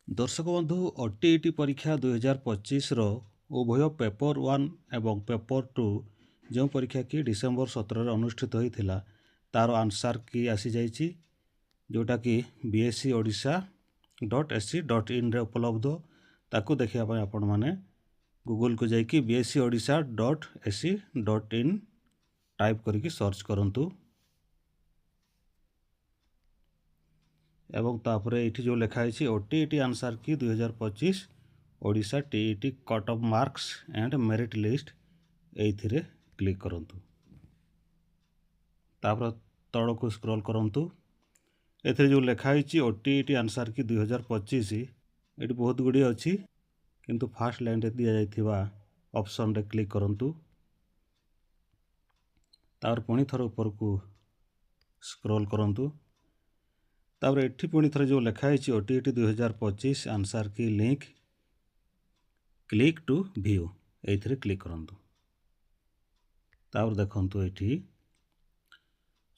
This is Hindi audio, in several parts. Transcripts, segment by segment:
दर्शक बंधु ओटीईटी परीक्षा 2025 उभय पेपर 1 एवं पेपर 2 जो परीक्षा की डिसेम्बर 17 अनुष्ठित होता तार आंसर की आसी जाइए जोटा कि bscodisha.ac.in रे उपलब्ध ताकू देखा आपण मैंने गूगल को जाकि bscodisha.ac.in टाइप करके सर्च करंतु एवं तापरे ये जो लिखाई ओटीईटी आंसर की 2025 Odisha TET cut off marks and merit list ये क्लिक करंतु तापर तल को स्क्रॉल करंतु एथे जो लिखाई ओटीईटी आंसर की 2025 ये बहुत गुड़ी अच्छी किंतु फास्ट लाइन रे दिया जाइथिबा ऑप्शन रे क्लिक करंतु तापर पुणी थर ऊपर को स्क्रॉल करंतु तापर एठी पुणी थर जो लिखाई ओटीईटी 2025 आंसर की लिंक क्लिक टू व्यू ये क्लिक करंतु तापर देखंतु एठी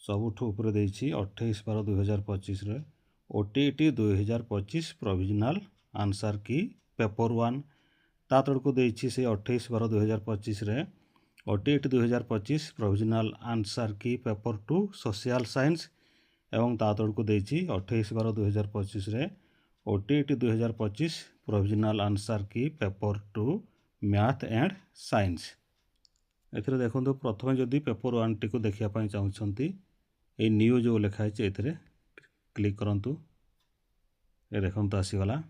सबुठ ऊपर देछि 28/12/2025 रे ओटीईटी 2025 प्रोविजनल आंसर की पेपर 1 ता तड़ को देछि से 28/12/2025 रे ओटीईटी 2025 प्रोविजनल आंसर की पेपर 2 सोशल साइंस एवं ता तड़ को देछि 28/12/2025 रे ओटीईटी 2025 प्रोविजनल आंसर की पेपर 2 मैथ एंड साइंस एथिरे देखंतु प्रथमे जदि पेपर 1 टी को देखिया पई चाहुछंती ए न्यू जो लिखाई एथिरे क्लिक करंतु ए देखंतु आसीगला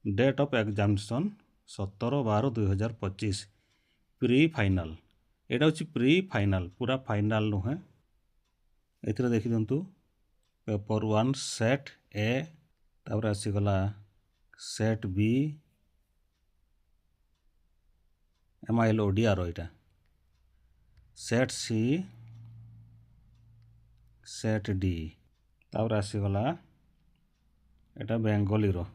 date of examination 17/12/2025 pre final एटा होची प्री फाइनल पूरा फाइनल नुहे एथिरे देखि दंतु पेपर 1 सेट ए तापर आसीगला सेट बी एमआईएल ओडिया रो एटा सेट सी सेट डी तापर आसीगला एटा बेंगली रो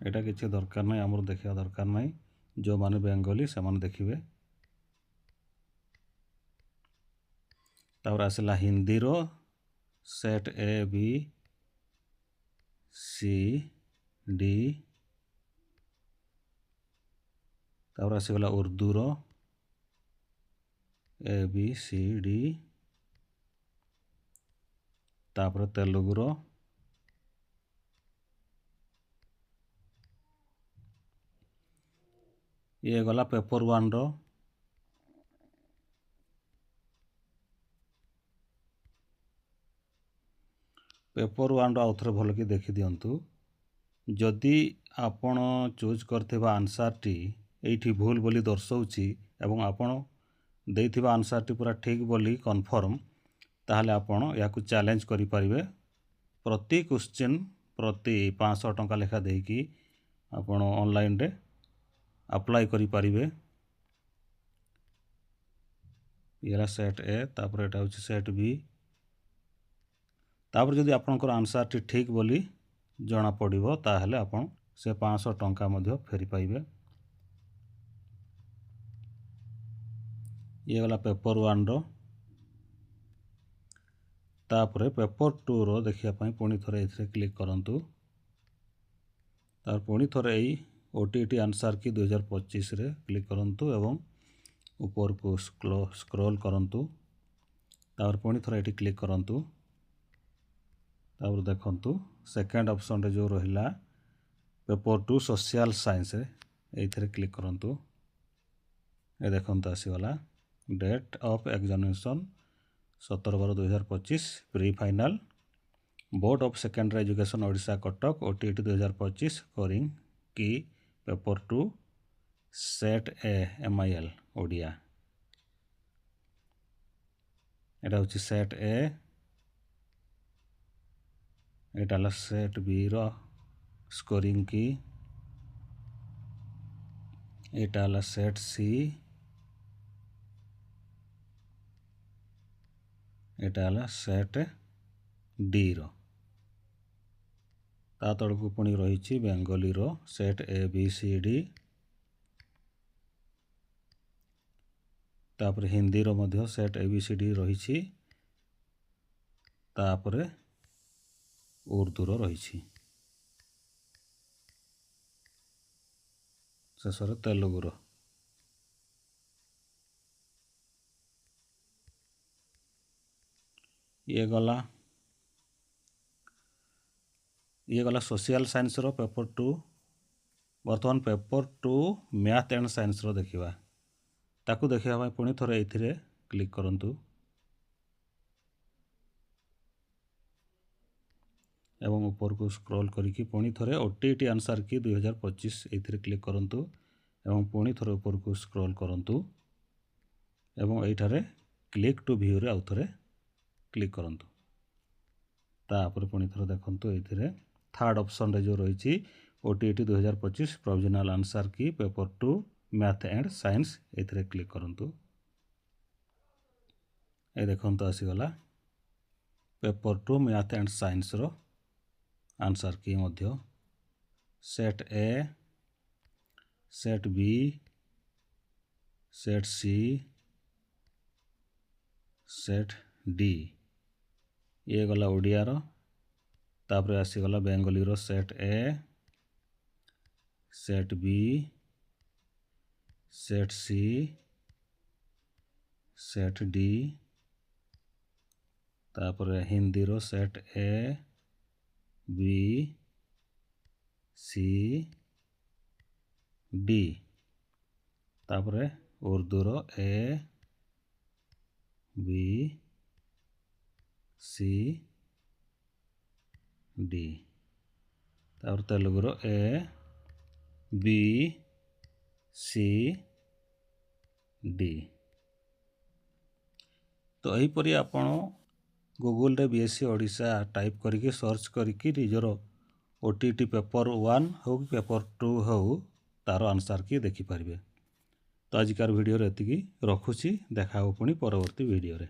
एटा किसी दरकार नहीं आमर देखा दरकार नहीं जो माने बेंगली से माने देखिए तापर आसला हिंदी रो set A B C D तापर आसीगला उर्दू रो ए बी सी डी तापर तेलुगु रो ये गला पेपर 1 रो पेपर 1 रो आउथरे भल कि देखि दियंतु जदि आपण चूज करथिबा आंसर टी एठी भूल बोली दर्शाउछि एवं आपण देइथिबा आंसर टी पूरा ठीक बोली कन्फर्म ताहले आपण याकु चैलेंज करि परिबे प्रति क्वेश्चन प्रति 500 टंका लेखा देकी आपण ऑनलाइन रे अप्लाई करि परिबे येला सेट ए तापर एटा होछि सेट बी तापर जदि आपनकर आंसर टी ठीक बोली जना पड़िबो ताहले आपण से 500 टंका मध्य फेरी पाइबे ये वाला पेपर 1 रो तापर पेपर 2 रो देखिया पई पुणी थरे एथरे क्लिक करंतु तार पुणी थरे एई ओटीईटी आंसर की 2025 रे क्लिक करंतु एवं ऊपर को स्क्रॉल करंतु तापर पुणी थरे एठी क्लिक करंतु तापर देखंतु सेकंड ऑप्शन रे जो रहिला पेपर 2 सोशल साइंस रे एथरे क्लिक करंतु ए देखंतु आसीगला date of examination 17/12/2025 pre final board of secondary education Odisha Cuttack OTET 2025 scoring key paper 2 set A MIL Odia एटा होची सेट ए एटा ला सेट बी रो स्कोरिंग की एटा ला सेट सी एटा ला सेट डी रो ता तळकु पुणी रहिछि बेंगली रो set A B C D तापर हिंदी रो मध्य set A B C D रहिछि तापर उर्दू रो रहिछि ଶେଷରେ ତେଲୁଗୁର। ଇଏ ଗଲା ସୋସିଆଲ ସାଇନ୍ସର ପେପର୍ 2। ବର୍ତ୍ତମାନ ପେପର୍ 2 ମ୍ୟାଥ୍ ଆଣ୍ଡ ସାଇନ୍ସର ଦେଖିବା। ତାକୁ ଦେଖିବା ପାଇଁ ପୁଣି ଥରେ ଏଇଥିରେ କ୍ଲିକ୍ କରନ୍ତୁ ଏବଂ ଉପରକୁ ସ୍କ୍ରୋଲ୍ କରିକି ପୁଣି ଥରେ OTET ଆନ୍ସର୍ କି 2025 ଏଇଥିରେ କ୍ଲିକ୍ କରନ୍ତୁ ଏବଂ ପୁଣି ଥରେ ଉପରକୁ ସ୍କ୍ରୋଲ୍ କରନ୍ତୁ ଏବଂ ଏଇଠାରେ କ୍ଲିକ୍ ଟୁ ଭ୍ୟୁରେ ଆଉ ଥରେ କ୍ଲିକ୍ କରନ୍ତୁ। ତାପରେ ପୁଣି ଥରେ ଦେଖନ୍ତୁ ଏଇଥିରେ ଥାର୍ଡ଼ ଅପସନ୍ରେ ଯେଉଁ ରହିଛି OTET 2025 provisional answer key paper 2 math and science ଏଇଥିରେ କ୍ଲିକ୍ କରନ୍ତୁ। ଏ ଦେଖନ୍ତୁ ଆସିଗଲା ପେପର୍ 2 ମ୍ୟାଥ୍ ଆଣ୍ଡ ସାଇନ୍ସର ଆନ୍ସର୍ କି ମଧ୍ୟ set A, set B, set C, set D। ଇଏ ଗଲା ଓଡ଼ିଆର। ତାପରେ ଆସିଗଲା ବେଙ୍ଗଲୀର set A, set B, set C, set D। ତାପରେ ହିନ୍ଦୀର set A, B, C, D। ତାପରେ ଉର୍ଦ୍ଦୁର A, B, C, D। ତାପରେ ତେଲୁଗୁର A, B, C, D। ତ ଏହିପରି ଆପଣ ଗୁଗୁଲରେ BSc ଓଡ଼ିଶା ଟାଇପ୍ କରିକି ସର୍ଚ୍ଚ କରିକି ନିଜର OTET ପେପର୍ 1 ହେଉ କି ପେପର୍ 2 ହେଉ ତା'ର ଆନ୍ସର୍ କି ଦେଖିପାରିବେ। ତ ଆଜିକାର ଭିଡ଼ିଓରେ ଏତିକି ରଖୁଛି। ଦେଖା ହେବ ପୁଣି ପରବର୍ତ୍ତୀ ଭିଡ଼ିଓରେ।